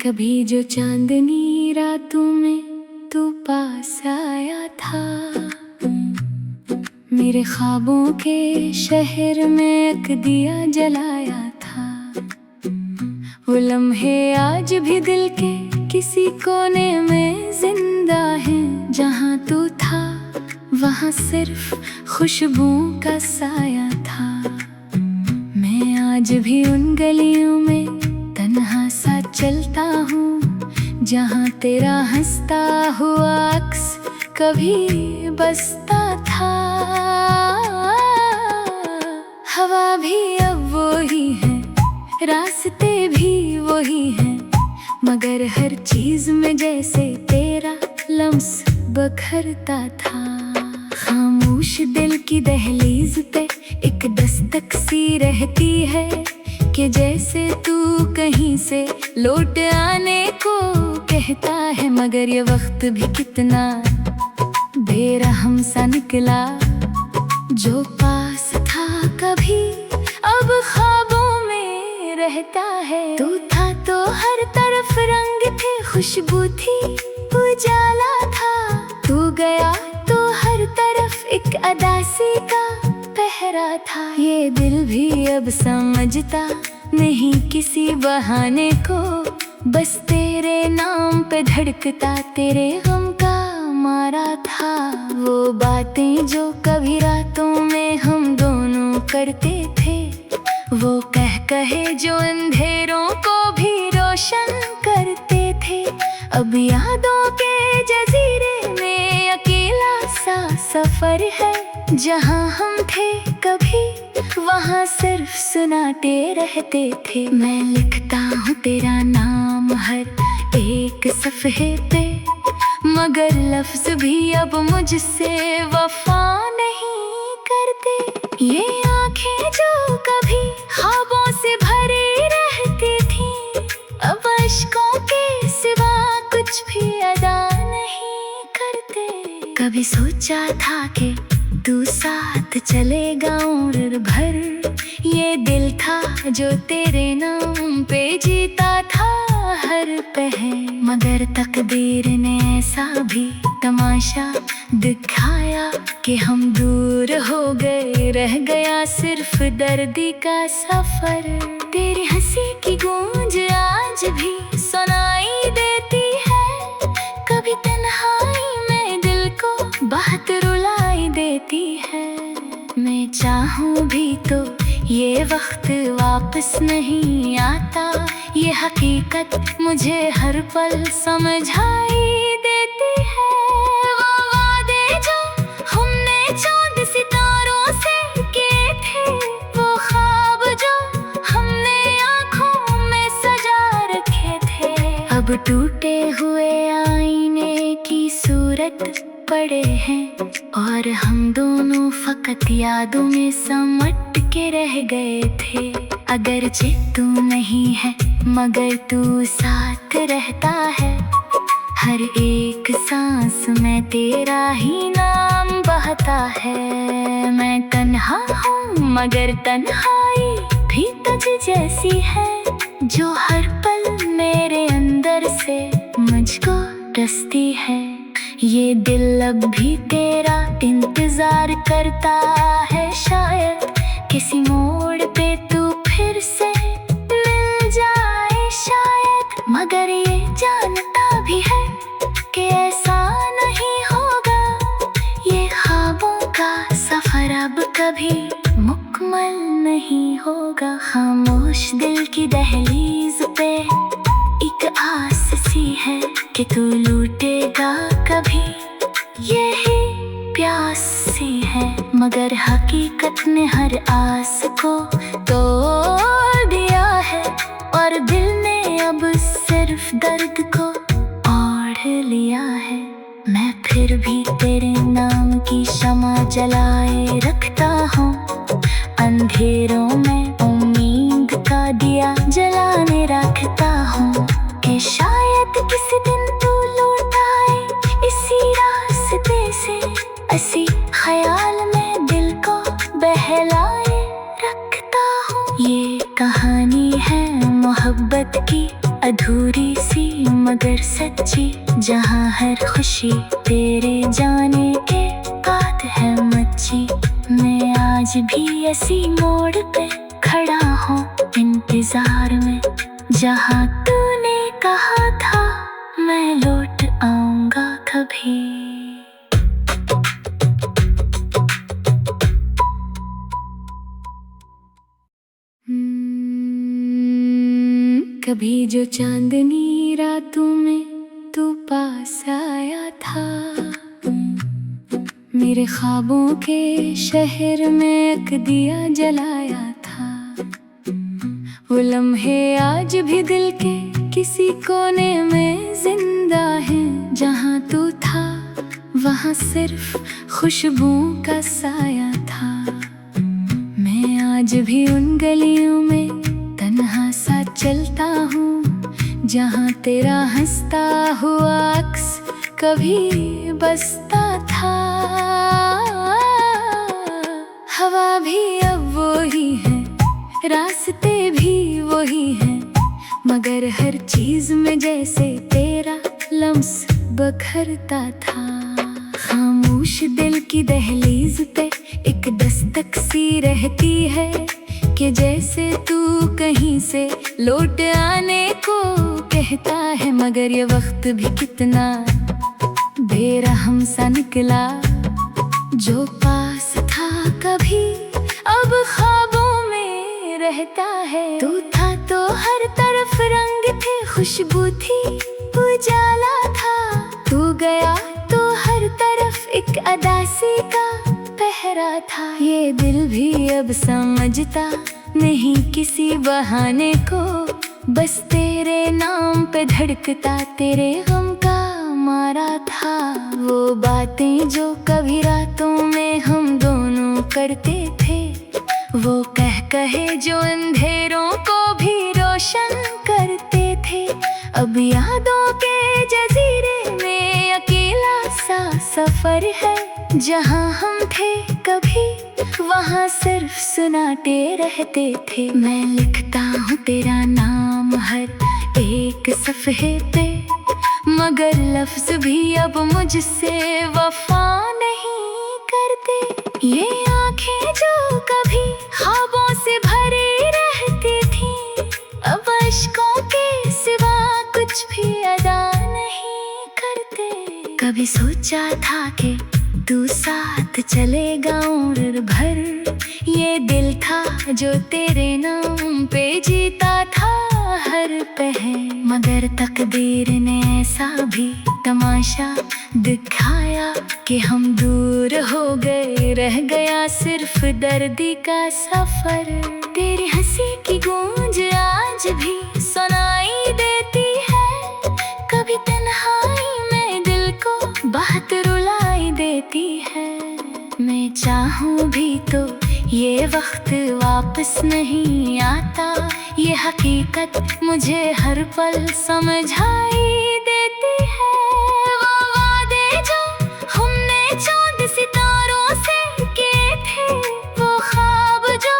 कभी जो चांदनी रातों में तू पास आया था, मेरे ख्वाबों के शहर में एक दिया जलाया था। वो लम्हे आज भी दिल के किसी कोने में जिंदा हैं। जहाँ तू था वहाँ सिर्फ खुशबुओं का साया था। मैं आज भी उन गलियों में तन्हा सा चलता हूँ, जहाँ तेरा हंसता हुआ अक्स कभी बसता था। हवा भी अब वही है, रास्ते भी वही हैं, मगर हर चीज में जैसे तेरा लम्स बखरता था। खामोश दिल की दहलीज पे एक दस्तक सी रहती है कि जैसे तू कहीं से लौट आने को कहता है। मगर ये वक्त भी कितना बेरहम सा निकला, जो पास था कभी अब ख्वाबों में रहता है। तू था तो हर तरफ रंग थे, खुशबू थी, उजाला था। तू गया तो हर तरफ एक अदासी का पहरा था। ये दिल भी अब समझता नहीं किसी बहाने को, बस तेरे नाम पे धड़कता तेरे गम का मारा था। वो बातें जो कभी रातों में हम दोनों करते थे, वो कहे जो अंधेरों को भी रोशन करते थे। अब यादों के जजीरे में अकेला सा सफर है। जहाँ हम थे कभी वहाँ सिर्फ सुनाते रहते थे। मैं लिखता हूँ तेरा नाम हर एक सफ़हे पे, मगर लफ्ज भी अब मुझसे वफा नहीं करते। ये आँखें जो कभी ख्वाबों से भरी रहती थी, अब अश्कों के सिवा कुछ भी अदा नहीं करते। कभी सोचा था कि तू साथ चलेगा उम्र भर, ये दिल था जो तेरे नाम पे जीता था हर पहर। मगर तकदीर ने ऐसा भी तमाशा दिखाया कि हम दूर हो गए, रह गया सिर्फ दर्दी का सफर। तेरी हंसी की गूंज आज भी सुनाई देती है, कभी तन्हाई में दिल को बहुत रुलाई देती है। मैं चाहूँ भी तो ये वक्त वापस नहीं आता, ये हकीकत मुझे हर पल समझाई देती है। वो वादे जो हमने चांद सितारों से किए थे, वो ख्वाब जो हमने आँखों में सजा रखे थे, अब टूटे हुए आईने की सूरत पड़े हैं। और हम दोनों फकत यादों में समट के रह गए थे। अगरचे तू नहीं है मगर तू साथ रहता है, हर एक सांस में तेरा ही नाम बहता है। मैं तन्हा हूँ मगर तन्हाई भी तुझ जैसी है, जो हर पल मेरे अंदर से मुझको डसती है। ये दिल अब भी तेरा इंतजार करता है, शायद किसी मोड़ पे तू फिर से मिल जाए शायद। मगर ये जानता भी है कि ऐसा नहीं होगा, ये ख्वाबों का सफर अब कभी मुकम्मल नहीं होगा। खामोश दिल की दहलीज पे एक आस सी है कि तू लूटेगा कभी, यही प्यास सी है। मगर हकीकत ने हर आस को तोड़ दिया है, और दिल ने अब सिर्फ दर्द को ओढ़ लिया है। मैं फिर भी तेरे नाम की शमा जलाए रखता हूँ, अंधेरों में उम्मीद का दिया जलाने रखता हूँ, कि शायद किसी दिन तू लौट आए इसी रास्ते से। इसी ख्याल में दिल को बहलाए रखता हूँ। ये कहानी है मोहब्बत की, अधूरी सी मगर सच्ची, जहाँ हर खुशी तेरे जाने के बाद है मच्ची। मैं आज भी ऐसी मोड़ पे खड़ा हूँ इंतजार में, जहाँ तूने कहा था मैं लौट आऊंगा कभी। कभी जो चांदनी रातों में तू पास आया था, मेरे ख्वाबों के शहर में एक दिया जलाया था। वो लम्हे आज भी दिल के किसी कोने में जिंदा हैं। जहाँ तू था वहाँ सिर्फ खुशबुओं का साया था। मैं आज भी उन गलियों में तन्हा सा चलता हूँ, जहाँ तेरा हंसता हुआ अक्स कभी बसता था। हवा भी अब वही है, रास्ते भी वही हैं, मगर हर चीज में जैसे तेरा लम्स बखरता था। खामोश दिल की दहलीज पे एक दस्तक सी रहती है, कि जैसे तू कहीं से लौट आने को कहता है। मगर ये वक्त भी कितना बेरहम सा निकला, जो पास था कभी अब ख्वाबों में रहता है। तू था तो हर तरफ रंग थे, खुशबू थी, उजाला था। तू गया तो हर तरफ एक अदासी का पहरा था। ये दिल भी अब समझता नहीं किसी बहाने को, बस तेरे नाम पे धड़कता तेरे गम का मारा था। वो बातें जो कभी रातों में हम दोनों करते थे, वो कहे जो अंधेरों को भी रोशन करते थे। अब यादों के जजीरे में अकेला सा सफर है, जहाँ हम थे कभी वहाँ सिर्फ सुनाते रहते थे। मैं लिखता हूँ तेरा नाम हर एक सफ़े पे, मगर लफ्ज भी अब मुझसे वफा नहीं करते। ये आँखें जो कभी ख्वाबों से भरी रहती थी, अब अश्कों के सिवा कुछ भी अदा नहीं करते। कभी सोचा था कि तू साथ चलेगा उम्र भर, ये दिल था जो तेरे नाम पे जीता था हर पहर। मगर तकदीर ने ऐसा भी तमाशा दिखाया, कि हम दूर हो गए, रह गया सिर्फ दर्दी का सफर। तेरी हंसी की गूंज आज भी सुनाई देती है, कभी तन्हाई में दिल को बात रुलाई देती है। मैं चाहूँ भी तो ये वक्त वापस नहीं आता, ये हकीकत मुझे हर पल समझाई देती है। वो वादे जो हमने चांद सितारों से किए थे, वो ख्वाब जो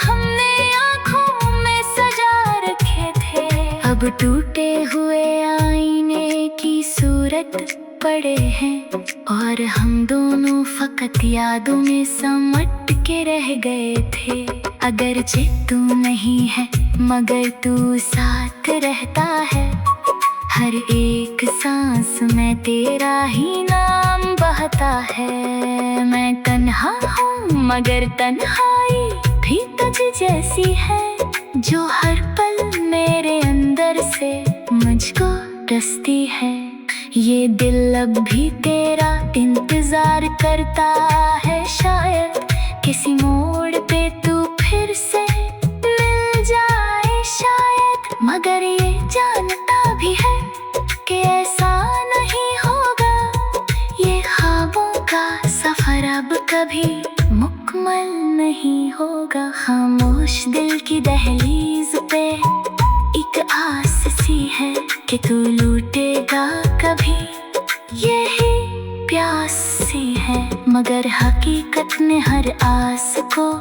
हमने आँखों में सजा रखे थे, अब टूटे हुए आईने की सूरत पड़े हैं, और हम दोनों फकत यादों में समट के रह गए थे। अगरचे तू नहीं है मगर तू साथ रहता है, हर एक सांस में तेरा ही नाम बहता है। मैं तन्हा हूँ मगर तन्हाई भी तुझ जैसी है, जो हर पल मेरे अंदर से मुझको डसती है। ये दिल अब भी तेरा इंतजार करता है, शायद किसी मोड़ पे तू फिर से मिल जाए शायद। मगर ये जानता भी है कि ऐसा नहीं होगा, ये ख्वाबों का सफर अब कभी मुकम्मल नहीं होगा। खामोश दिल की दहलीज पे एक आस सी है, कि तू लूटेगा कभी, यही प्यास सी है। मगर हकीकत ने हर आस को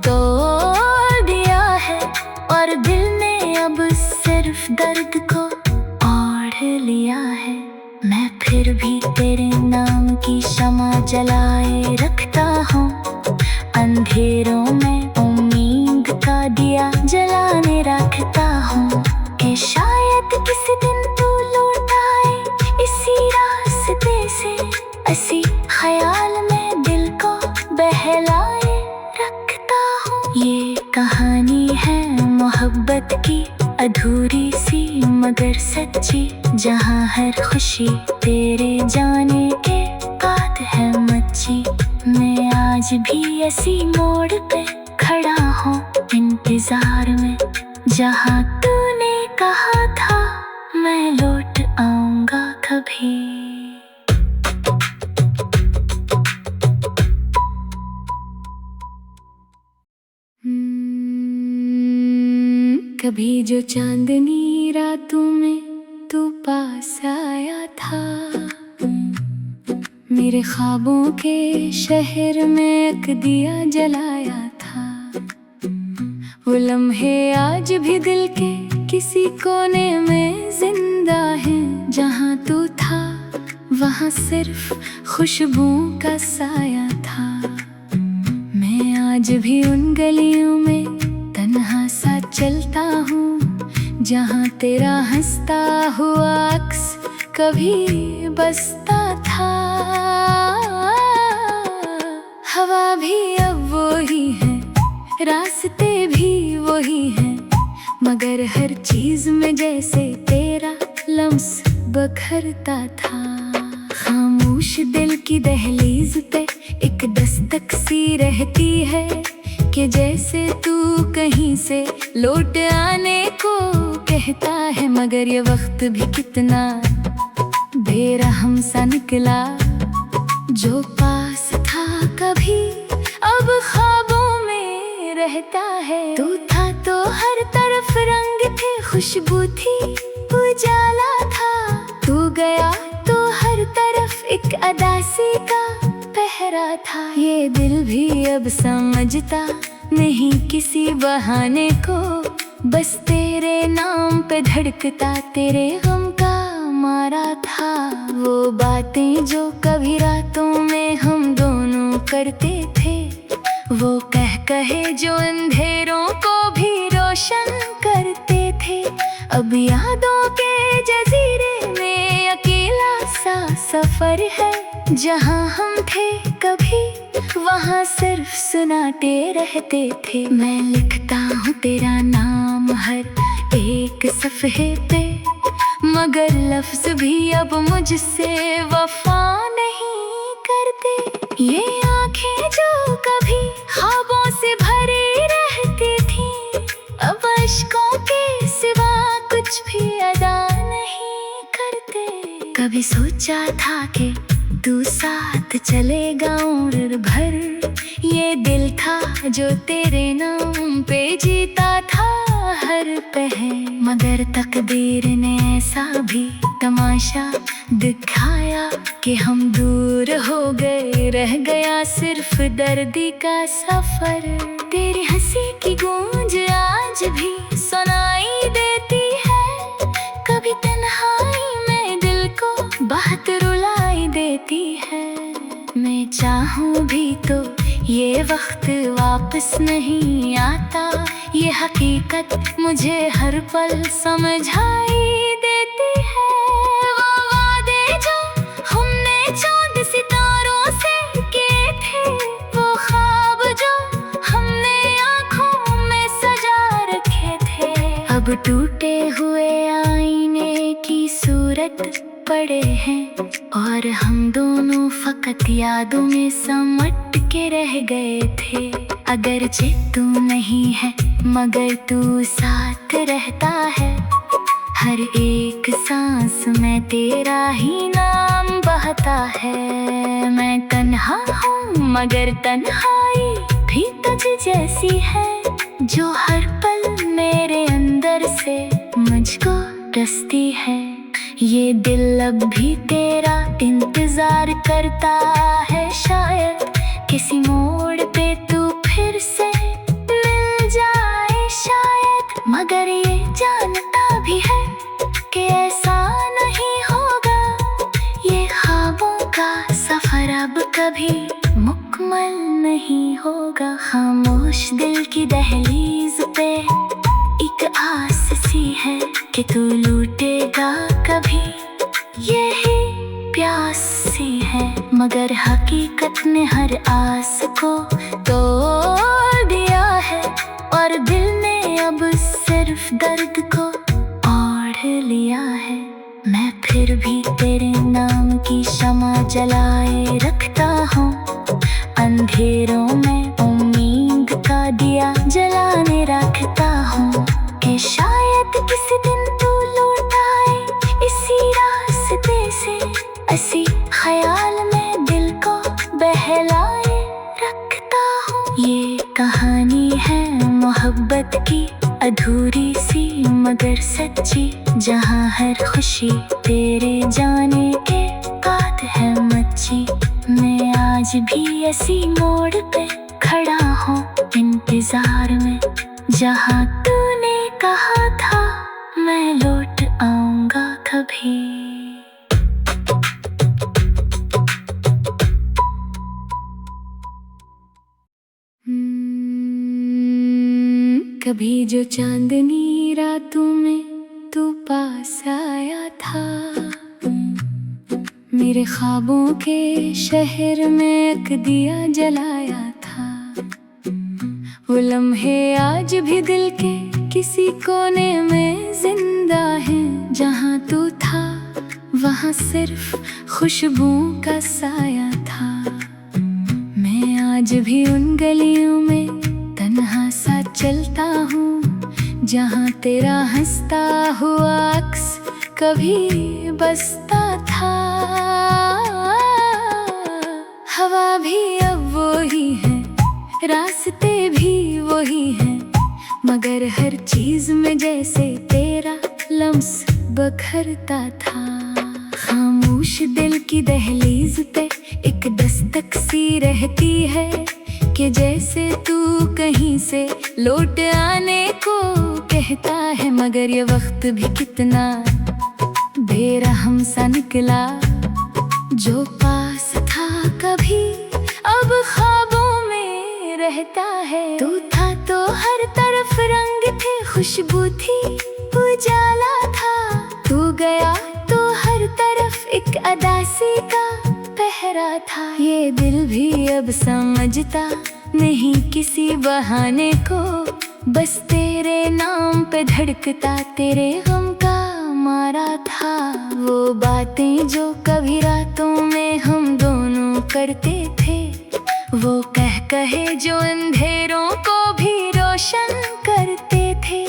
तोड़ दिया है, और दिल ने अब सिर्फ सिर्फ दर्द को ओढ़ लिया है। मैं फिर भी तेरे नाम की शमा जलाए रखता हूँ, अंधेरों में उम्मीद का दिया जलाने रखता हूँ, कि शायद किसी दिन तू लौट आए इसी रास्ते से, इसी ख्याल में दिल को बहलाए रखता हूँ। ये कहानी है मोहब्बत की, अधूरी सी मगर सच्ची, जहाँ हर खुशी तेरे जाने के बाद है मच्ची। मैं आज भी ऐसी मोड़ पे खड़ा हूँ इंतजार में, जहाँ तूने कहा था मैं लौट आऊंगा कभी। कभी जो चांदनी रातों में तू पास आया था, मेरे ख्वाबों के शहर में एक दिया जलाया था। वो लम्हे आज भी दिल के किसी कोने में जिंदा हैं, जहाँ तू था वहाँ सिर्फ खुशबुओं का साया था। मैं आज भी उन गलियों में तन्हा सा चलता हूँ, जहाँ तेरा हंसता हुआ अक्स कभी बसता था। हवा भी अब वही है, रास्ते भी वही हैं, मगर हर चीज में जैसे तेरा लम्स बखरता था। खामोश दिल की दहलीज पे एक दस्तक सी रहती है, कि जैसे तू कहीं से लौट आने को कहता है। मगर ये वक्त भी कितना बेरहम सा निकला, जो पास था कभी अब ख्वाबों में रहता है। तू था तो हर तरफ रंग थे, खुशबू थी, उजाला था। तू गया तो हर तरफ एक अदासी का पहरा था। ये दिल भी अब समझता नहीं किसी बहाने को, बस तेरे नाम पे धड़कता तेरे गम का मारा था। वो बातें जो कभी रातों में हम दोनों करते थे, वो कहे जो अंधेरों को भी रोशन करते थे। अब यादों के जजीरे में अकेला सा सफर है, जहाँ हम थे कभी वहाँ सिर्फ सुनाते रहते थे। मैं लिखता हूँ तेरा नाम हर एक सफ़हे पे, मगर लफ्ज भी अब मुझसे वफा नहीं करते। ये आँखें जो कभी ख्वाबों से भरी रहती थी, अब अश्कों के सिवा कुछ भी अदा नहीं करते। कभी सोचा था कि तू साथ चलेगा उम्र भर, ये दिल था जो तेरे नाम पे जीता था हर पहर। मगर तकदीर ने ऐसा भी तमाशा दिखाया, कि हम दूर हो गए, रह गया सिर्फ दर्दी का सफर। तेरी हंसी की गूंज आज भी सुनाई देती है, कभी तन्हाई में दिल को बात रुलाई देती है। मैं चाहूँ भी तो ये वक्त वापस नहीं आता, ये हकीकत मुझे हर पल समझाई देती है। वो वादे जो हमने चांद सितारों से किए थे, वो ख्वाब जो हमने आँखों में सजा रखे थे, अब टूटे हुए आईने की सूरत पड़े हैं, और हम दोनों फकत यादों में समट के रह गए थे। अगरचे तू नहीं है मगर तू साथ रहता है, हर एक सांस में तेरा ही नाम बहता है। मैं तन्हा हूँ मगर तन्हाई भी तुझ जैसी है, जो हर पल मेरे अंदर से मुझको डसती है। ये दिल अब भी तेरा इंतजार करता है, शायद किसी मोड़ पे तू फिर से मिल जाए शायद। मगर ये जानता भी है कि ऐसा नहीं होगा। ये ख्वाबों का सफर अब कभी मुकम्मल नहीं होगा। खामोश दिल की दहलीज पे एक आस सी है कि तू लूटेगा कभी, यही प्यास सी है। मगर हकीकत ने हर आस को तोड़ दिया है और दिल ने अब सिर्फ दर्द को ओढ़ लिया है। मैं फिर भी तेरे नाम की शमा जलाए रखता हूँ, अंधेरों में उम्मीद का दिया जलाने रखता हूँ कि शायद किसी दिन तू लौट आए इसी रास्ते से। ऐसी ख्याल में दिल को बहलाए रखता हूँ। ये कहानी है मोहब्बत की अधूरी सी मगर सच्ची, जहाँ हर खुशी तेरे जाने के बाद है मच्ची। मैं आज भी ऐसी मोड़ पे खड़ा हूँ इंतजार में, जहाँ तूने कहा था मैं लौट आऊंगा कभी। कभी जो चांदनी रातों में तू पास आया था, मेरे ख्वाबों के शहर में एक दिया जलाया था। वो लम्हे आज भी दिल के किसी कोने में जिंदा हैं। जहाँ तू था वहाँ सिर्फ खुशबुओं का साया था। मैं आज भी उन गलियों में तन्हा सा चलता हूँ, जहाँ तेरा हंसता हुआ अक्स कभी बसता था। हवा भी अब वही है, रास्ते भी वही हैं, मगर हर चीज में जैसे तेरा लम्स बखरता था। खामोश दिल की दहलीज पे एक दस्तक सी रहती है कि जैसे तू कहीं से लौट आने को कहता है। मगर ये वक्त भी कितना बेरहम सा निकला, जो पास था कभी अब ख्वाबों में रहता है। तू था तो हर तरफ रंग थे, खुशबू थी, उजाला था। तू गया तो हर तरफ एक अदासी का पहरा था। ये दिल भी अब समझता नहीं किसी बहाने को, बस तेरे नाम पे धड़कता तेरे गम का मारा था। वो बातें जो कभी रातों में हम दोनों करते थे, वो कहे जो अंधेरों को भी रोशन करते थे।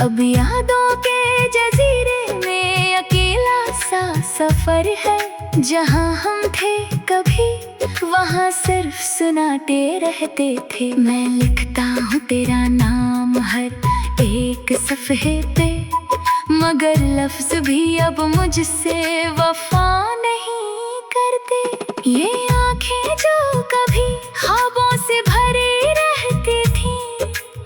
अब यादों के जजीरे में अकेला सा सफर है, जहाँ हम थे कभी वहाँ सिर्फ सुनाते रहते थे। मैं लिखता हूँ तेरा नाम हर एक सफ़हे पे, मगर लफ्ज़ भी अब मुझसे वफा नहीं करते। ये आँखें जो कभी ख्वाबों से भरी रहती थी,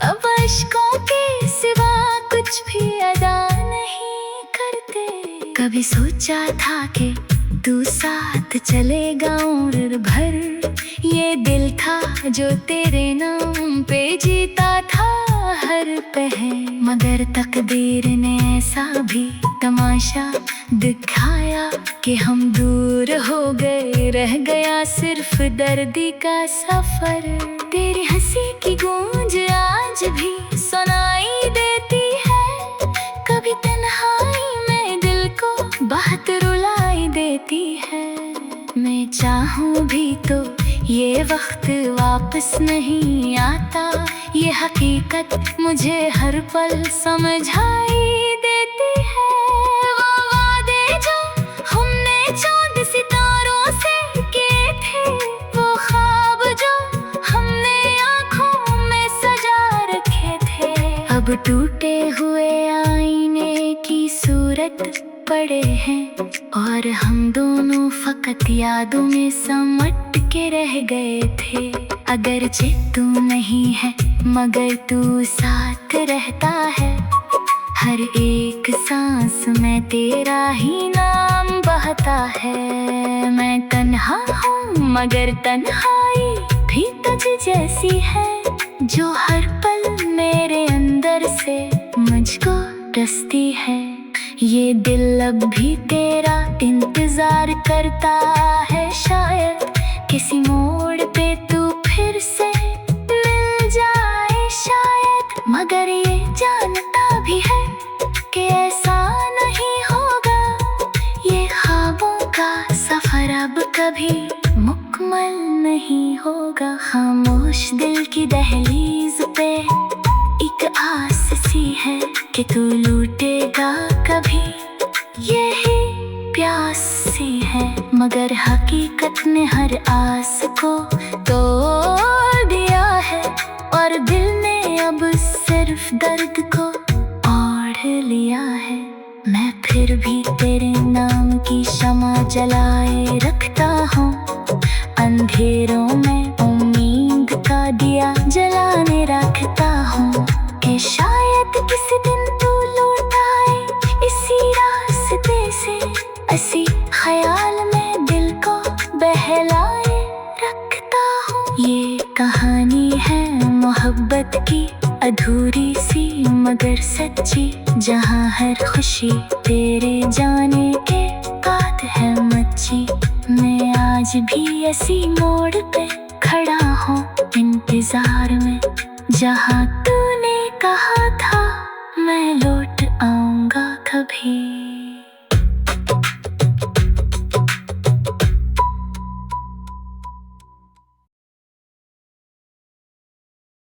अब अश्कों के सिवा कुछ भी अदा नहीं करते। कभी सोचा था कि तू साथ चलेगा उम्र भर, ये दिल था जो तेरे नाम पे जीता था हर पहर। मगर तकदीर ने ऐसा भी तमाशा दिखाया कि हम दूर हो गए, रह गया सिर्फ दर्दी का सफर। तेरी हंसी की गूंज आज भी सुनाई देती है, कभी तन्हाई में दिल को बात रुलाई देती है। मैं चाहूँ भी तो ये वक्त वापस नहीं आता, ये हकीकत मुझे हर पल समझाई देती है। वो वादे जो हमने चांद सितारों से किए थे, वो ख्वाब जो हमने आँखों में सजा रखे थे, अब टूटे हुए आईने की सूरत पड़े हैं और हम दोनों फकत यादों में समट के रह गए थे। अगरचे तू नहीं है मगर तू साथ रहता है, हर एक सांस में तेरा ही नाम बहता है। मैं तन्हा हूँ मगर तन्हाई भी तुझ जैसी है, जो हर पल मेरे अंदर से मुझको डसती है। ये दिल अब भी तेरा इंतजार करता है, शायद किसी मोड़ पे तू फिर से मिल जाए शायद। मगर ये जानता भी है कि ऐसा नहीं होगा, ये ख्वाबों का सफर अब कभी मुकम्मल नहीं होगा। खामोश दिल की दहलीज पे एक आस सी है कि तू लूटेगा कभी, यही प्यास सी है। मगर हकीकत ने हर आस को तोड़ दिया है, और दिल ने अब सिर्फ दर्द को ओढ़ लिया है। मैं फिर भी तेरे नाम की शमा जलाए रखता हूँ, अंधेरों में उम्मीद का दिया जलाने रखता हूँ, कि शायद किसी दिन तू लौट आए इसी रास्ते से। इसी ख्याल में दिल को बहलाए रखता हूँ। ये कहानी है मोहब्बत की अधूरी सी मगर सच्ची, जहाँ हर खुशी तेरे जाने के बाद है मच्ची। मैं आज भी ऐसी मोड़ पे खड़ा हूँ इंतजार में, जहाँ तूने कहा था मैं लौट आऊंगा कभी।